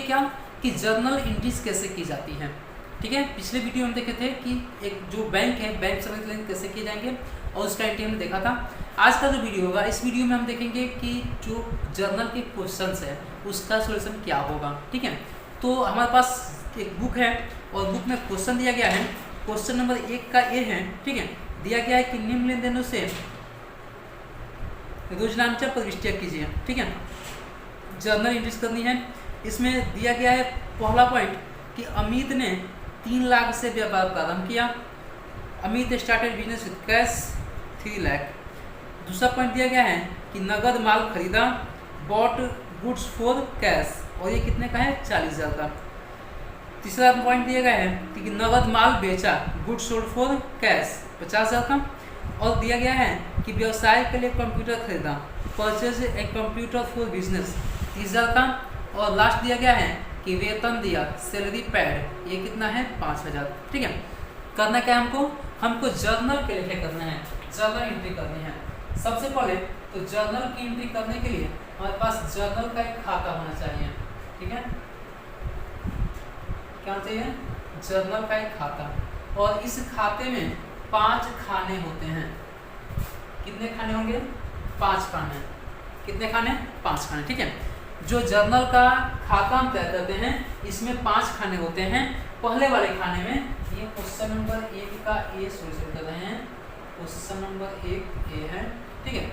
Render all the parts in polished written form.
क्या कि journal entries कैसे की जाती हैं। ठीक है, पिछले वीडियो में देखे थे कि एक जो बैंक है, बैंक सर्विस कैसे किए जाएंगे और उसका एंट्री हमने देखा था। आज का जो वीडियो होगा, इस वीडियो में हम देखेंगे कि जो जर्नल के क्वेश्चंस है उसका सॉल्यूशन क्या होगा। ठीक है, तो हमारे पास एक बुक है और बुक में क्वेश्चन दिया गया है। क्वेश्चन नंबर 1 का ए है। ठीक है, दिया गया है कि निम्न लेन देनों से रोजनामचा प्रविष्टियाँ कीजिए। ठीक है, जर्नल एंट्रीज करनी है। इसमें दिया गया है पहला पॉइंट कि अमित ने 3 लाख से व्यापार प्रारंभ किया। Amit started business with cash 3 lakh. दूसरा पॉइंट दिया गया है कि नगद माल खरीदा, बॉट गुड्स फॉर कैश, और ये कितने का है 40,000 का। तीसरा पॉइंट दिया गया है कि नगद माल बेचा, गुड्स सोल्ड फॉर कैश 50,000 का। और दिया गया है कि व्यवसाय के लिए कंप्यूटर खरीदा, purchase a computer for business 30,000 का। और लास्ट दिया गया है कि वेतन दिया, सैलरी पैड, ये कितना है 5,000। ठीक है, करना क्या है हमको जर्नल के लिए करना है, जर्नल एंट्री करनी है। सबसे पहले तो जर्नल की एंट्री करने के लिए हमारे पास जर्नल का एक खाता होना चाहिए। ठीक है, क्या चाहिए, जर्नल का एक खाता। और इस खाते में 5 खाने होते हैं। कितने खाने होंगे, 5 खाने। कितने खाने, 5 खाने। ठीक है, जो जर्नल का खाता हम तय करते हैं इसमें 5 खाने होते हैं। पहले वाले खाने में ये क्वेश्चन नंबर 1 का ए सॉल्यूशन कर रहे हैं। क्वेश्चन नंबर 1 ए है। ठीक है,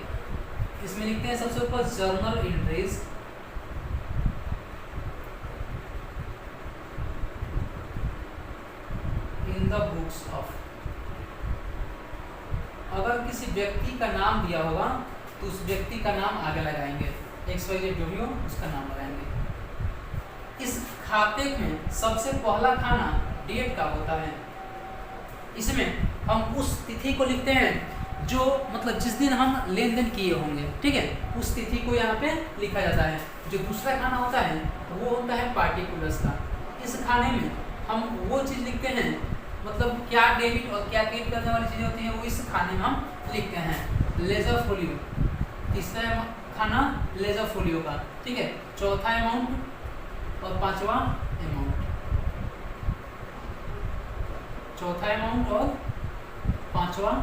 इसमें लिखते हैं सबसे ऊपर journal entries in the books of. अगर किसी व्यक्ति का नाम दिया होगा तो उस व्यक्ति का नाम आगे लगाएंगे, XYZ जो भी हो उसका नाम लगाएंगे। इस खाते में सबसे पहला खाना डेट का होता है। इसमें हम उस तिथि को लिखते हैं जो मतलब जिस दिन हम लेन देन किए होंगे। ठीक है, उस तिथि को यहाँ पे लिखा जाता है। जो दूसरा खाना होता है वो होता है पार्टिकुलर्स का। इस खाने में हम वो चीज़ लिखते हैं, मतलब क्या डेबिट और क्या क्रेडिट करने वाली चीज़ें होती हैं वो इस खाने में हम लिखते हैं। लेजर फोलियो, तीसरा खाना लेजर फोलियो का। ठीक है, चौथा अमाउंट और 5वां अमाउंट। चौथा अमाउंट और 5वां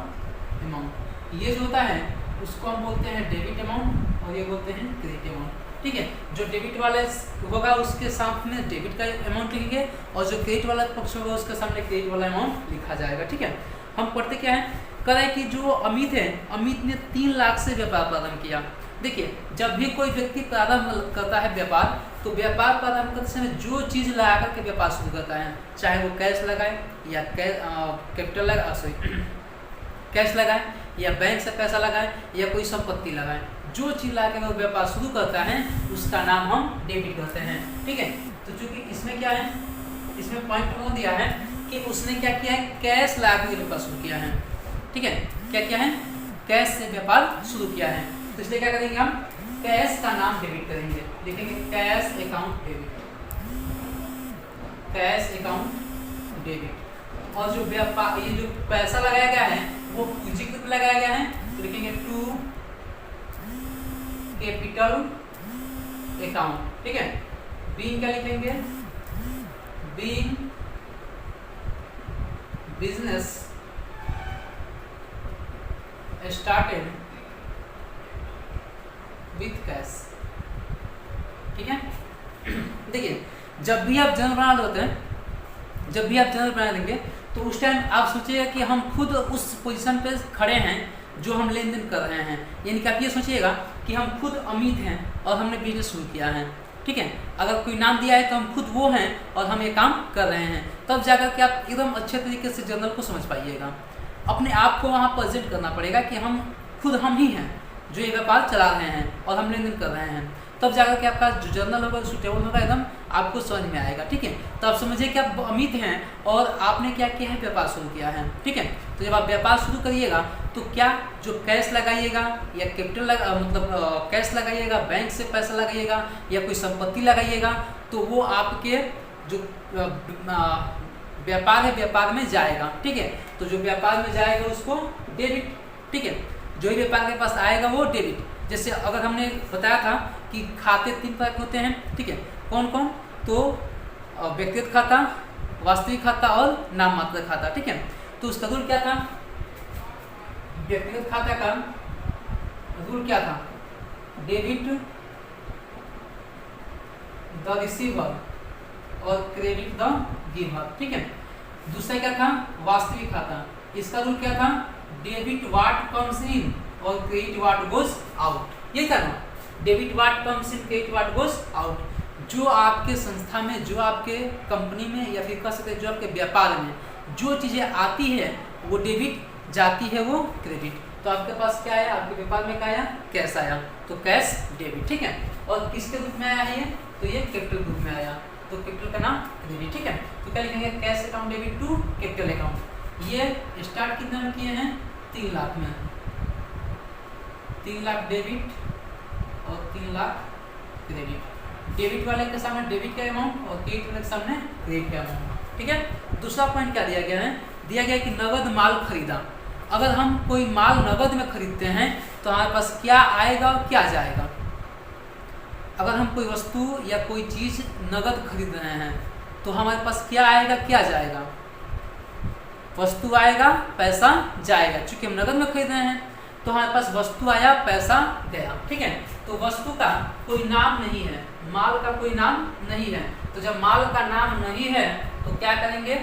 अमाउंट। ये जो होता है उसको हम बोलते हैं डेबिट अमाउंट और ये बोलते हैं क्रेडिट अमाउंट। ठीक है, जो डेबिट वाले होगा उसके सामने डेबिट का अमाउंट लिखेंगे और जो क्रेडिट वाला पक्ष होगा उसके सामने क्रेडिट वाला अमाउंट लिखा जाएगा। ठीक है, हम पढ़ते क्या है, कह रहे हैं कि जो अमित है, अमित ने 3 लाख से व्यापार प्रारंभ किया। देखिए, जब भी कोई व्यक्ति प्रारंभ करता है व्यापार, तो व्यापार प्रारंभ करते समय जो चीज़ लगा करके व्यापार शुरू करता है, चाहे वो कैश लगाए या कैपिटल लगाए, कैश लगाए या बैंक से पैसा लगाए या कोई संपत्ति लगाए, जो चीज़ लगा के वो व्यापार शुरू करता है उसका नाम हम डेबिट करते हैं। ठीक है, तो चूंकि इसमें क्या है, इसमें पॉइंट वो दिया है कि उसने क्या किया है, कैश लगा के व्यापार शुरू किया है। ठीक है, क्या किया है, कैश से व्यापार शुरू किया है। तो इसलिए क्या करेंगे, हम कैश का नाम डेबिट करेंगे, लिखेंगे cash account debit, cash account debit. और जो व्यापार, ये जो पैसा लगाया गया है वो पूंजीकृत में लगाया गया है, तो लिखेंगे टू कैपिटल अकाउंट। ठीक है, बीइंग क्या लिखेंगे, being business started with cash. ठीक है, देखिए जब भी आप जर्नल बना देते हैं, जब भी आप जर्नल बना देंगे तो उस टाइम आप सोचिएगा कि हम खुद उस पोजीशन पे खड़े हैं जो हम लेन देन कर रहे हैं। यानी कि आप ये सोचिएगा कि हम खुद अमित हैं और हमने बिजनेस शुरू किया है। ठीक है, अगर कोई नाम दिया है तो हम खुद वो हैं और हम ये काम कर रहे हैं, तब जाकर के आप एकदम अच्छे तरीके से जर्नल को समझ पाइएगा। अपने आप को वहाँ प्रेजेंट करना पड़ेगा कि हम खुद हम ही हैं जो ये व्यापार चला रहे हैं और हम लेन देन कर रहे हैं, तब जाकर के आपका जो जर्नल होगा सुटेबल होगा, एकदम आपको समझ में आएगा। ठीक है, तो आप समझिए कि आप अमित हैं और आपने क्या किया है, व्यापार शुरू किया है। ठीक है, तो जब आप व्यापार शुरू करिएगा तो क्या जो कैश लगाइएगा या कैपिटल मतलब कैश लगाइएगा, बैंक से पैसा लगाइएगा या कोई संपत्ति लगाइएगा, तो वो आपके जो व्यापार है व्यापार में जाएगा। ठीक है, तो जो व्यापार में जाएगा उसको डेबिट। ठीक है, जो ही व्यापार के पास आएगा वो डेबिट। जैसे अगर हमने बताया था कि खाते 3 प्रकार के होते हैं। ठीक है, कौन कौन, तो व्यक्तिगत खाता, वास्तविक खाता और नाम मात्र खाता, ठीक है। तो उसका रूल क्या था, व्यक्तिगत खाता का रूल क्या था, डेबिट द रिसीवर और क्रेडिट द गिवर, ठीक है। दूसरा क्या था, वास्तविक खाता, इसका रूल क्या था, डेबिट व्हाट कम्स इन और क्रेडिट व्हाट गोज आउट। ये करना, debit what comes in, credit what goes out. जो आपके संस्था में, जो आपके कंपनी में, या फिर कह सकते हैं जो आपके व्यापार में जो चीज़ें आती है वो डेबिट, जाती है वो क्रेडिट। तो आपके पास क्या आया, आपके व्यापार में क्या आया, कैश आया, तो कैश डेबिट, ठीक है। और किसके रूप में आया है ये, तो ये कैपिटल रूप में आया, तो कैपिटल का नाम क्रेडिट, ठीक है। तो क्या लिखेंगे, cash account debit to capital account. ये स्टार्ट कितने में किए हैं, 3 लाख में, 3 लाख डेबिट और 3 लाख क्रेडिट। डेबिट वाले के सामने डेबिट का अमाउंट और क्रेडिट वाले के सामने क्रेडिट का अमाउंट, ठीक है। दूसरा पॉइंट क्या दिया गया है, दिया गया है कि नगद माल खरीदा। अगर हम कोई माल नगद में खरीदते हैं तो हमारे पास क्या आएगा और क्या जाएगा। अगर हम कोई वस्तु या कोई चीज़ नगद खरीद रहे हैं तो हमारे पास क्या आएगा, क्या जाएगा, वस्तु आएगा, पैसा जाएगा। चूंकि हम नगद में खरीद रहे हैं तो हमारे पास वस्तु आया, पैसा गया, ठीक है। तो वस्तु का कोई नाम नहीं है, माल का कोई नाम नहीं है, तो जब माल का नाम नहीं है तो क्या करेंगे,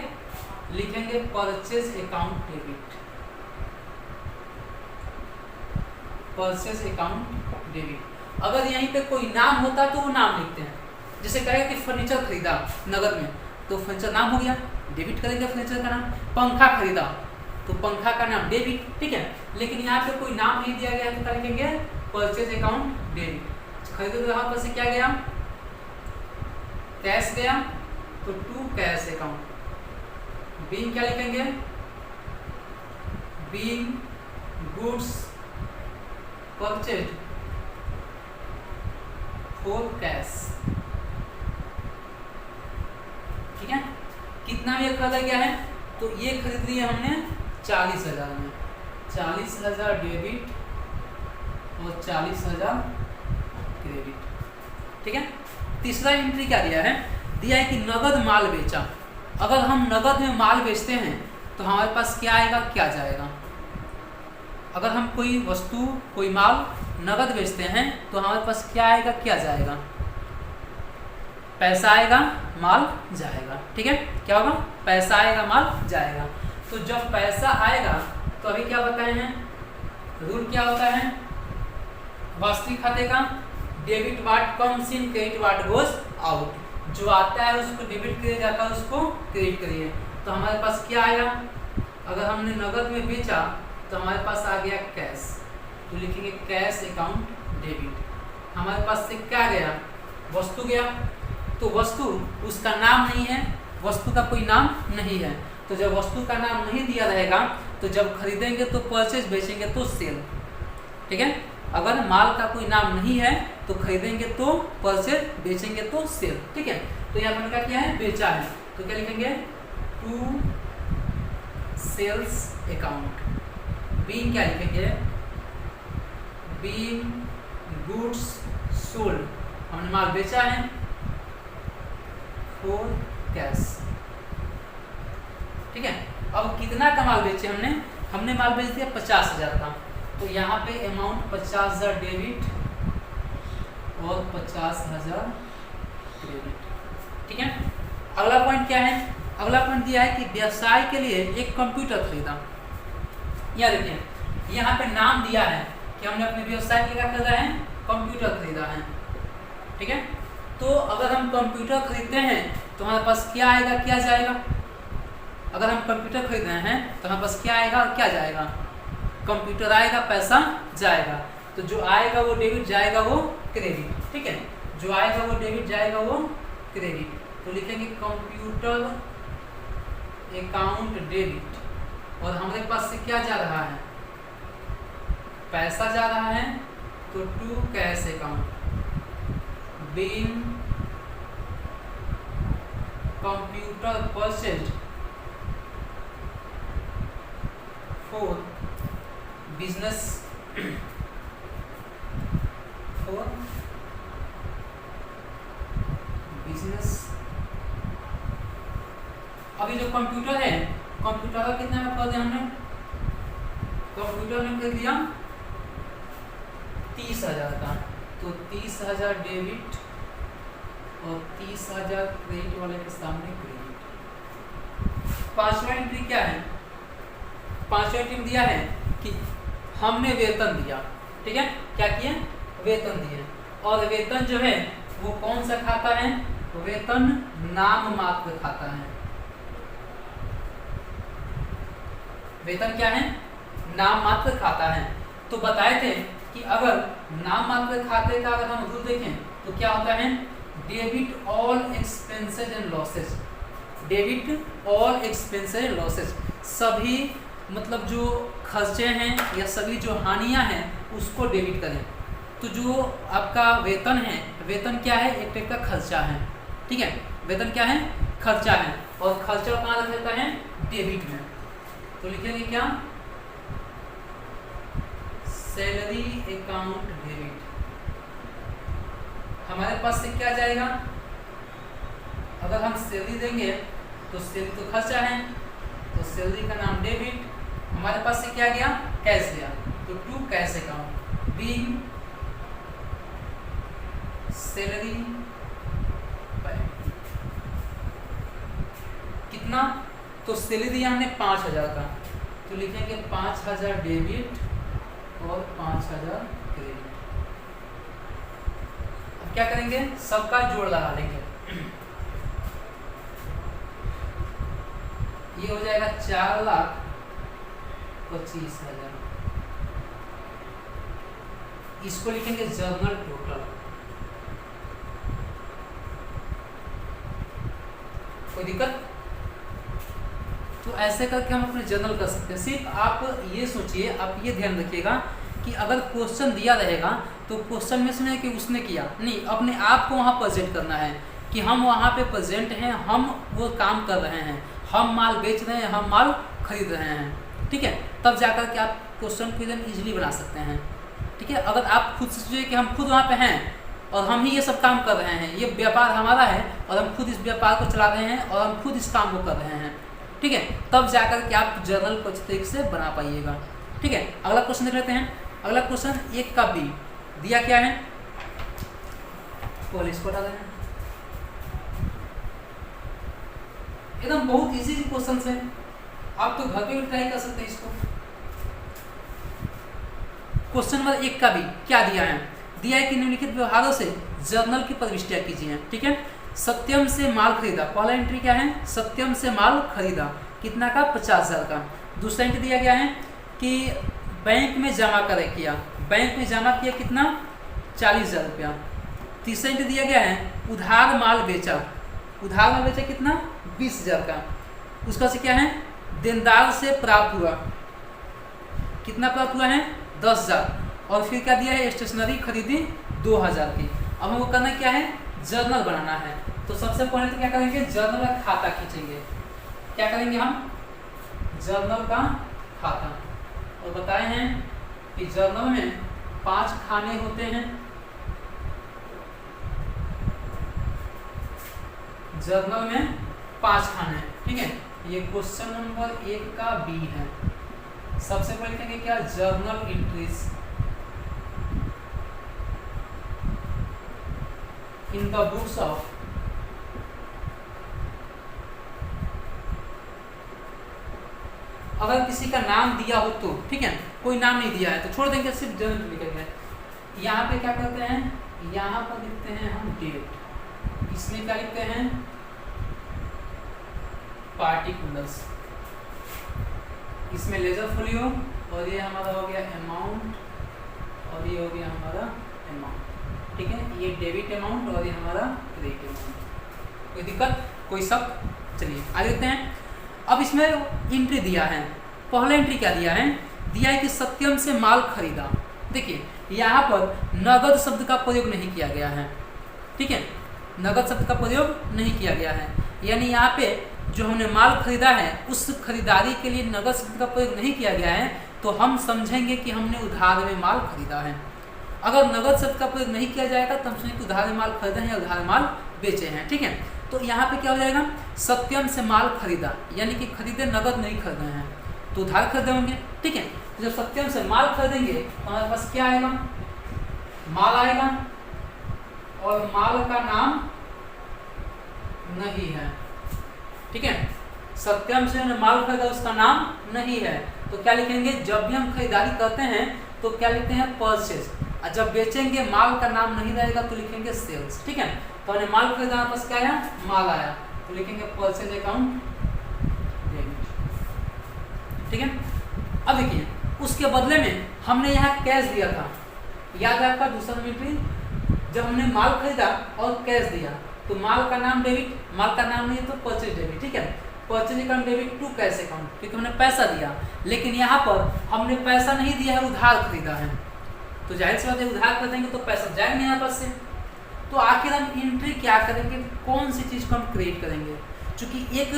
लिखेंगे purchase account debit, purchase account debit. अगर यहीं पे कोई नाम होता तो वो नाम लिखते हैं, जैसे कहेगा कि फर्नीचर खरीदा नगद में तो फर्नीचर नाम हो गया, डेबिट करेंगे फर्नीचर का नाम। पंखा खरीदा तो पंखा का नाम डेबिट, ठीक है। लेकिन यहाँ पे कोई नाम नहीं दिया गया तो क्या लिखेंगे, परचेज अकाउंट डेबिट। खरीदे तो यहाँ पर से क्या गया, कैश गया, तो टू कैश अकाउंट। बीइंग क्या लिखेंगे, being goods purchase for cash, ठीक है। कितना में खरीदा गया है, तो ये खरीद लिया हमने 40,000 में, 40,000 डेबिट और 40,000 क्रेडिट, ठीक है। तीसरा एंट्री क्या दिया है, दिया है कि नगद माल बेचा। अगर हम नगद में माल बेचते हैं तो हमारे पास क्या आएगा, क्या जाएगा। अगर हम कोई वस्तु, कोई माल नगद बेचते हैं तो हमारे पास क्या आएगा, क्या जाएगा, पैसा आएगा, माल जाएगा, ठीक है। क्या होगा, पैसा आएगा, माल जाएगा। तो जब पैसा आएगा तो अभी क्या बताए हैं, रूल क्या होता है वास्तविक खाते का, debit what comes in, credit what goes out. जो आता है उसको डेबिट करिए, जाता है उसको क्रेडिट करिए। तो हमारे पास क्या आया, अगर हमने नगद में बेचा तो हमारे पास आ गया कैश, तो लिखेंगे कैश अकाउंट डेबिट। हमारे पास से क्या गया, वस्तु गया, तो वस्तु उसका नाम नहीं है, वस्तु का कोई नाम नहीं है। तो जब वस्तु का नाम नहीं दिया रहेगा तो जब खरीदेंगे तो परचेज, बेचेंगे तो सेल, ठीक है। अगर माल का कोई नाम नहीं है तो खरीदेंगे तो परचेज, बेचेंगे तो सेल, ठीक है। तो यहाँ मैंने क्या किया है, बेचा है, तो क्या लिखेंगे, टू सेल्स अकाउंट। बीइंग क्या लिखेंगे, बीइंग गुड्स सोल्ड, हमने माल बेचा है, फॉर कैश, ठीक है। अब कितना का माल बेचे हमने माल बेच दिया 50,000 का, तो यहाँ पे अमाउंट 50,000 डेबिट और 50,000 क्रेडिट, ठीक है। अगला पॉइंट क्या है, अगला पॉइंट दिया है कि व्यवसाय के लिए एक कंप्यूटर खरीदा। यहाँ देखिए, यहाँ पे नाम दिया है कि हमने अपने व्यवसाय के लिए क्या खरीदा है, कंप्यूटर खरीदा है, ठीक है। तो अगर हम कंप्यूटर खरीदते हैं तो हमारे पास क्या आएगा, क्या जाएगा। अगर हम कंप्यूटर खरीद रहे हैं तो हमारे पास क्या आएगा और क्या जाएगा, कंप्यूटर आएगा, पैसा जाएगा। तो जो आएगा वो डेबिट, जाएगा वो क्रेडिट, ठीक है। जो आएगा वो डेबिट, जाएगा वो क्रेडिट। तो लिखेंगे कंप्यूटर अकाउंट डेबिट, और हमारे पास से क्या जा रहा है, पैसा जा रहा है, तो to cash account. Being computer purchased for business, for business. अभी जो कंप्यूटर है, कंप्यूटर का कितना में कर दिया हमने, कंप्यूटर में कर दिया 30,000 का, तो 30,000 डेबिट और 30,000 क्रेडिट वाले के सामने क्रेडिट। पांचवा एंट्री क्या है, पांचवा एंट्री दिया है कि हमने वेतन दिया, ठीक है, क्या किए, वेतन दिए, और वेतन जो है वो कौन सा खाता है, वेतन नाम मात्र खाता है। वेतन क्या है, नाम मात्र खाता है। तो बताए थे कि अगर नाम मात्र खाते का अगर हम रूल देखें तो क्या होता है, debit all expenses and losses, debit all expenses and losses, सभी मतलब जो खर्चे हैं या सभी जो हानियां हैं उसको डेबिट करें। तो जो आपका वेतन है, वेतन क्या है, एक टाइप का खर्चा है, ठीक है, वेतन क्या है, खर्चा है, और खर्चा कहाँ रखा जाता है, डेबिट में। तो लिखेंगे क्या, सैलरी अकाउंट डेबिट। हमारे पास से क्या जाएगा, अगर हम सैलरी देंगे तो सैलरी तो खर्चा है, तो सैलरी का नाम डेबिट, हमारे पास से क्या गया, कैश गया, तो to cash account being salary कितना, तो सैलरी दिया हमने 5,000 का, तो लिखेंगे 5,000 डेबिट और 5,000 क्रेडिट। अब क्या करेंगे, सबका जोड़ लगा लेंगे, ये हो जाएगा 4,25,000। इसको लिखेंगे जर्नल टोटल। कोई दिक्कत, तो ऐसे करके हम अपने जर्नल कर सकते हैं। सिर्फ आप ये सोचिए, आप ये ध्यान रखिएगा कि अगर क्वेश्चन दिया रहेगा तो क्वेश्चन में से कि उसने किया नहीं, अपने आप को वहाँ प्रेजेंट करना है कि हम वहाँ पे प्रेजेंट हैं, हम वो काम कर रहे हैं, हम माल बेच रहे हैं, हम माल खरीद रहे हैं, ठीक है, तब जाकर के आप क्वेश्चन को एकदम ईजिली बना सकते हैं, ठीक है। अगर आप खुद सोचिए कि हम खुद वहाँ पे हैं और हम ही ये सब काम कर रहे हैं, ये व्यापार हमारा है और हम खुद इस व्यापार को चला रहे हैं और हम खुद इस काम को कर रहे हैं, ठीक है, तब जाकर के आप जर्नल को अच्छे तरीके से बना पाइएगा, ठीक है। अगला क्वेश्चन देख लेते हैं। अगला क्वेश्चन 1 का बी दिया क्या है, इसको हटा दें, एकदम बहुत इजी क्वेश्चन है, आप तो घर पे भी ट्राई कर सकते हैं इसको। क्वेश्चन नंबर 1 का बी क्या दिया है, दिया है कि निम्नलिखित व्यवहारों से जर्नल की प्रविष्टियां कीजिए, ठीक है। सत्यम से माल खरीदा, पहला एंट्री क्या है, सत्यम से माल खरीदा, कितना का, 50,000 का। दूसरा एंट्री दिया गया है कि बैंक में जमा करे किया, बैंक में जमा किया कितना, 40,000 रुपया। तीसरा एंट्री दिया गया है उधार माल बेचा, उधार माल बेचा कितना, 20,000 का। उसका से क्या है, देनदार से प्राप्त हुआ, कितना प्राप्त हुआ है, 10,000। और फिर क्या दिया है, स्टेशनरी खरीदी 2,000 की। अब हमको करना क्या है, जर्नल बनाना है। तो सबसे पहले तो क्या करेंगे, जर्नल का खाता खींचेंगे। क्या करेंगे हम, जर्नल का खाता। और बताए हैं कि जर्नल में 5 खाने होते हैं, जर्नल में 5 खाने, ठीक है। ये क्वेश्चन नंबर 1 का बी है। सबसे पहले लिखेंगे क्या, journal entries in the books of अगर किसी का नाम दिया हो तो, ठीक है, कोई नाम नहीं दिया है तो छोड़ देंगे, सिर्फ जर्नल लिखेंगे। यहाँ पे क्या करते हैं, यहाँ पर लिखते हैं हम डेट, इसमें क्या लिखते हैं, पार्टिकुलर्स, इसमें लेजर फोलियो, और ये हमारा हो गया अमाउंट, और ये हो गया हमारा अमाउंट, ठीक है। ये डेबिट अमाउंट और ये हमारा क्रेडिट अमाउंट। कोई दिक्कत, कोई शक, चलिए आगे देखते हैं। अब इसमें एंट्री दिया है, पहला एंट्री क्या दिया है, दिया है कि सत्यम से माल खरीदा। देखिए यहाँ पर नगद शब्द का प्रयोग नहीं किया गया है, ठीक है, नगद शब्द का प्रयोग नहीं किया गया है, यानी यहाँ पे जो हमने माल खरीदा है उस खरीदारी के लिए नगद शब्द का प्रयोग नहीं किया गया है, तो हम समझेंगे कि हमने उधार में माल खरीदा है। अगर नगद शब्द का प्रयोग नहीं किया जाएगा तो हम समझेंगे कि उधार में माल खरीदा है या उधार माल बेचे हैं। ठीक है, तो यहाँ पे क्या हो जाएगा, सत्यम से माल खरीदा, यानी कि खरीदे, नगद नहीं खरीदे हैं तो उधार खरीदे होंगे। ठीक है, तो जब सत्यम से माल खरीदेंगे तो हमारे पास क्या आएगा, माल आएगा और माल का नाम नहीं है। ठीक है, सत्यम से माल खरीदा उसका नाम नहीं है, तो क्या लिखेंगे, जब भी हम खरीदारी करते हैं तो क्या लिखते हैं, परचेज, और जब बेचेंगे माल का नाम नहीं रहेगा तो लिखेंगे सेल्स। ठीक है, तो हमने माल खरीदा, हमारे पास क्या आया, माल आया, तो लिखेंगे परचेज अकाउंट डेबिट। ठीक है, अब देखिए उसके बदले में हमने यहाँ कैश दिया था, याद है आपका दूसरा एंट्री, जब हमने माल खरीदा और कैश दिया तो माल का नाम डेबिट, माल का नाम नहीं है तो परचेज डेबिट। ठीक है, purchase account debit to cash account, क्योंकि हमने पैसा दिया, लेकिन यहाँ पर हमने पैसा नहीं दिया है, उधार खरीदा है, तो जाहिर सी बात है उधार खरीदेंगे तो पैसा जाएगा नहीं यहाँ पर से। तो आखिर हम एंट्री क्या करेंगे, कौन सी चीज़ को हम क्रिएट करेंगे, क्योंकि एक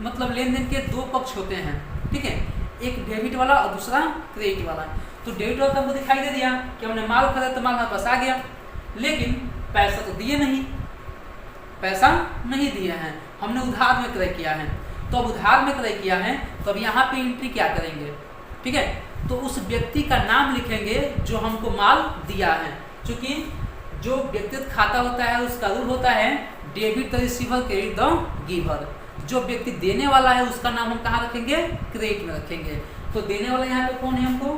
मतलब लेन देन के दो पक्ष होते हैं। ठीक है, एक डेबिट वाला और दूसरा क्रेडिट वाला। तो डेबिट वाला हमको दिखाई दे दिया कि हमने माल खरीदा तो माल हमारे पास आ गया, लेकिन पैसा तो दिए नहीं, पैसा नहीं दिए हैं, हमने उधार में क्रय किया है। तो अब उधार में क्रय किया है तो अब यहाँ पे एंट्री क्या करेंगे, ठीक है, तो उस व्यक्ति का नाम लिखेंगे जो हमको माल दिया है, क्योंकि जो व्यक्तिगत खाता होता है उसका रूल होता है debit the receiver credit the giver. जो व्यक्ति देने वाला है उसका नाम हम कहाँ रखेंगे, क्रेडिट में रखेंगे। तो देने वाला यहाँ पे कौन है हमको,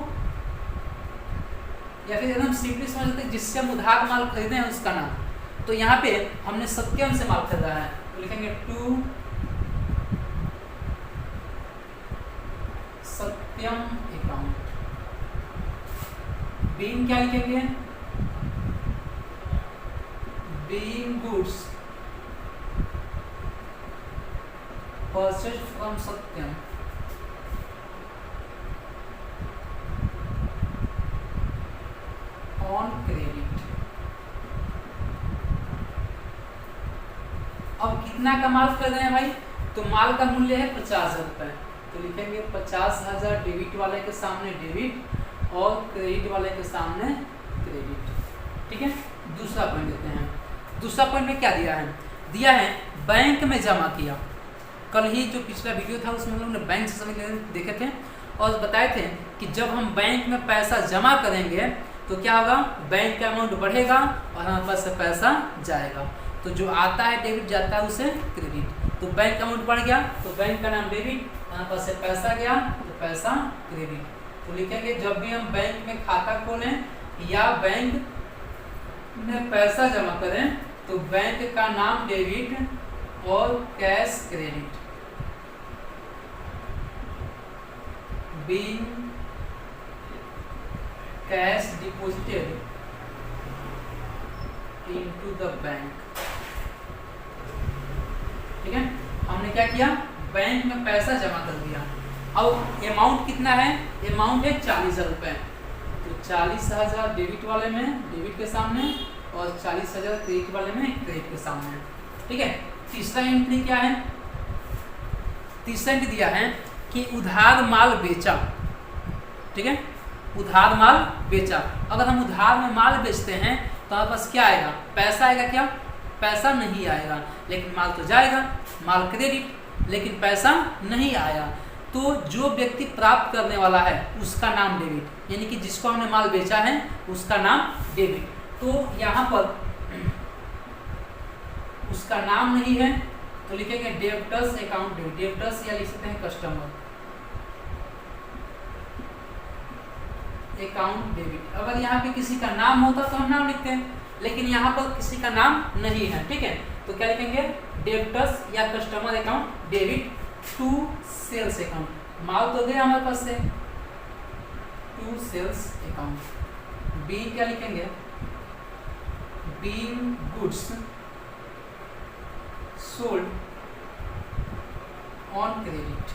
या फिर एकदम सिंपली समझ सकते हैं जिससे हम उधार माल खरीदे हैं उसका नाम। तो यहाँ पे हमने सत्यम से माल खरीदा है तो लिखेंगे टू सत्यम अकाउंट। बीइंग क्या लिखेंगे, being goods purchased from Satyam on credit. अब कितना का माल कर रहे हैं भाई, तो माल का मूल्य है 50,000 रुपए, तो लिखेंगे 50,000 डेबिट वाले के सामने डेबिट और क्रेडिट वाले के सामने क्रेडिट। ठीक है, दूसरा पॉइंट देते हैं। दूसरा पॉइंट में क्या दिया है, दिया है बैंक में जमा किया। कल ही जो पिछला वीडियो था उसमें हम लोग ने बैंक से समझ देखे थे और बताए थे कि जब हम बैंक में पैसा जमा करेंगे तो क्या होगा, बैंक का अमाउंट बढ़ेगा और हमारे पास से पैसा जाएगा। तो जो आता है डेबिट, जाता है उसे क्रेडिट। तो बैंक अमाउंट बढ़ गया तो बैंक का नाम डेबिट, हमारे पास से पैसा गया तो पैसा क्रेडिट। तो लिखेंगे जब भी हम बैंक में खाता खोलें या बैंक में पैसा जमा करें तो बैंक का नाम डेबिट और cash credit. Being cash deposited into the bank. ठीक है, हमने क्या किया, बैंक में पैसा जमा कर दिया। अब अमाउंट कितना है, अमाउंट है 40,000 रुपए, तो 40,000 डेबिट वाले में डेबिट के सामने और 40,000 क्रेडिट वाले में क्रेडिट के सामने। ठीक है, तीसरा एंट्री क्या है, तीसरा एंट्री दिया है कि उधार माल बेचा। ठीक है, उधार माल बेचा। अगर हम उधार में माल बेचते हैं तो हमारे पास क्या आएगा, पैसा आएगा, क्या पैसा नहीं आएगा, लेकिन माल तो जाएगा, माल क्रेडिट, लेकिन पैसा नहीं आया। तो जो व्यक्ति प्राप्त करने वाला है उसका नाम डेबिट, यानी कि जिसको हमने माल बेचा है उसका नाम डेबिट। तो यहाँ पर उसका नाम नहीं है तो लिखेंगे डेब्टर्स अकाउंट डेबिट, डेब्टर्स या लिख सकते हैं कस्टमर अकाउंट डेबिट। अगर यहाँ पे किसी का नाम होता तो हम नाम लिखते हैं, लेकिन यहाँ पर किसी का नाम नहीं है। ठीक है, तो क्या लिखेंगे, डेब्टर्स या customer account debit to sales account. माल तो गया हमारे पास से, टू सेल्स अकाउंट। बी क्या लिखेंगे, being goods sold on credit.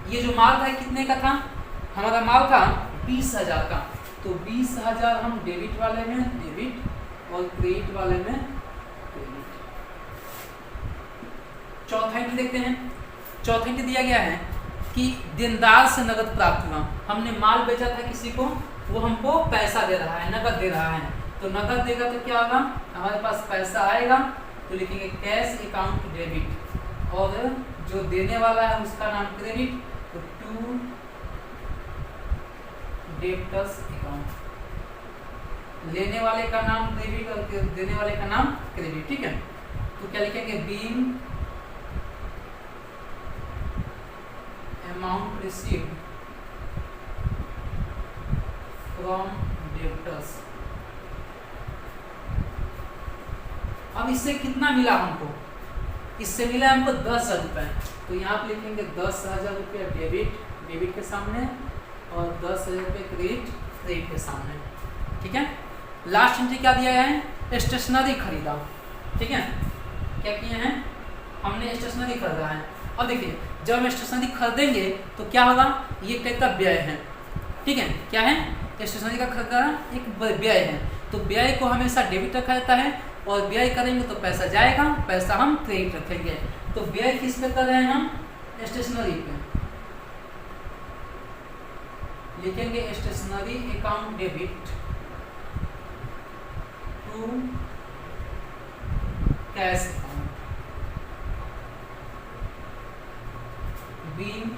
ये जो माल था कितने का था, हमारा माल था 20,000 का, तो 20,000 हम डेबिट वाले में डेबिट और क्रेडिट वाले में क्रेडिट। चौथा एंट्री देखते हैं। चौथा एंट्री दिया गया है कि देनदार से नगद प्राप्त हुआ। हमने माल बेचा था किसी को, वो हमको पैसा दे रहा है, नगद दे रहा है, तो नकद देगा तो क्या होगा, हमारे पास पैसा आएगा तो लिखेंगे कैश अकाउंट डेबिट, और जो देने वाला है उसका नाम क्रेडिट, तो टू डेब्टर्स अकाउंट, लेने वाले का नाम डेबिट और देने वाले का नाम क्रेडिट। ठीक है, तो क्या लिखेंगे, being amount received from debtors. अब इससे कितना मिला हमको, इससे मिला हमको 10,000 रुपये, तो यहाँ पे लिखेंगे 10,000 रुपये डेबिट के सामने और 10,000 रुपये क्रेडिट के सामने। ठीक है, लास्ट एंट्री क्या दिया है, स्टेशनरी खरीदा। ठीक है, क्या किए हैं, हमने स्टेशनरी खरीदा है। अब देखिए जब हम स्टेशनरी खरीदेंगे तो क्या होगा, ये टाइप का व्यय है। ठीक है, क्या है, स्टेशनरी का खरीदाना एक व्यय है, तो व्यय को हमेशा डेबिट रखा जाता है, और व्यय करेंगे तो पैसा जाएगा, पैसा हम क्रेडिट रखेंगे। तो व्यय किस पे कर रहे हैं हम, स्टेशनरी पे, लिखेंगे stationery account debit to cash account being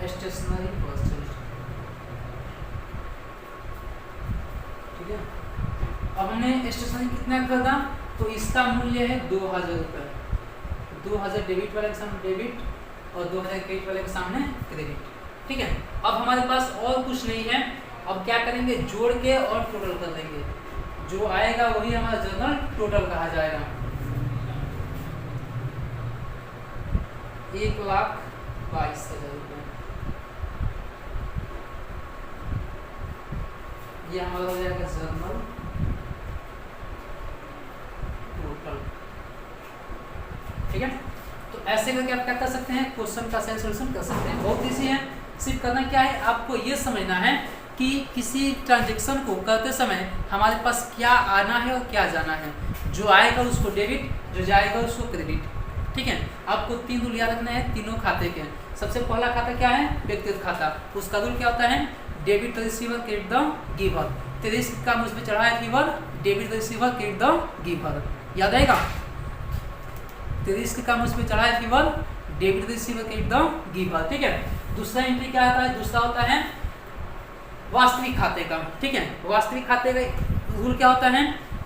stationery purchase. ठीक है, अब हमने स्टेशनरी कितना खरीदा, तो इसका मूल्य है 2,000 रुपये, 2,000 डेबिट वाले के सामने डेबिट और 2,000 क्रेडिट वाले के सामने क्रेडिट। ठीक है, अब हमारे पास और कुछ नहीं है, अब क्या करेंगे, जोड़ के और टोटल कर देंगे, जो आएगा वही हमारा जनरल टोटल कहा जाएगा। 1,22,000 रुपये, ये हमारा हो जाएगा जनरल टोटल। ठीक है, तो ऐसे करके आप क्या कर सकते हैं, क्वेश्चन का सही सॉल्यूशन कर सकते हैं। बहुत ईजी है, सिर्फ करना क्या है, आपको ये समझना है कि किसी ट्रांजैक्शन को करते समय हमारे पास क्या आना है और क्या जाना है। जो आएगा उसको डेबिट, जो जाएगा उसको क्रेडिट। ठीक है, आपको 3 रूल याद रखना है तीनों खाते के। सबसे पहला खाता क्या है, व्यक्तिगत खाता, उसका रूल क्या होता है, debit the receiver credit the giver. तेरे का मुझ पे चढ़ा है fever, debit the receiver credit the giver, याद आएगा। तेरे का मुझ पे चढ़ा है fever, debit the receiver credit the giver. ठीक है, दूसरा एंट्री क्या आता है, दूसरा होता है वास्तविक खाते का। ठीक है, वास्तविक खाते का रूल क्या होता है,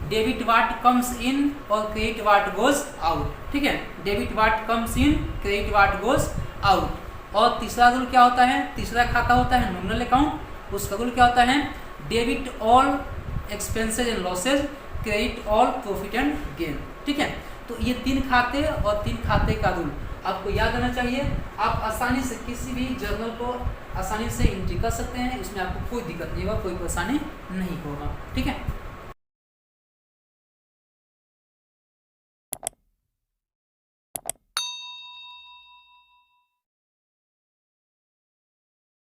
डेबिट वाट कम्स इन और क्रेडिट वाट गोज आउट। ठीक है, debit watt comes in, credit what goes out. और तीसरा रूल क्या होता है, तीसरा खाता होता है नॉमिनल अकाउंट, उसका रूल क्या होता है, debit all expenses and losses, credit all profit and gain. ठीक है, तो ये 3 खाते और 3 खाते का रूल आपको याद रहना चाहिए। आप आसानी से किसी भी जर्नल को आसानी से एंट्री कर सकते हैं, इसमें आपको कोई दिक्कत नहीं होगा, कोई परेशानी नहीं होगा। ठीक है।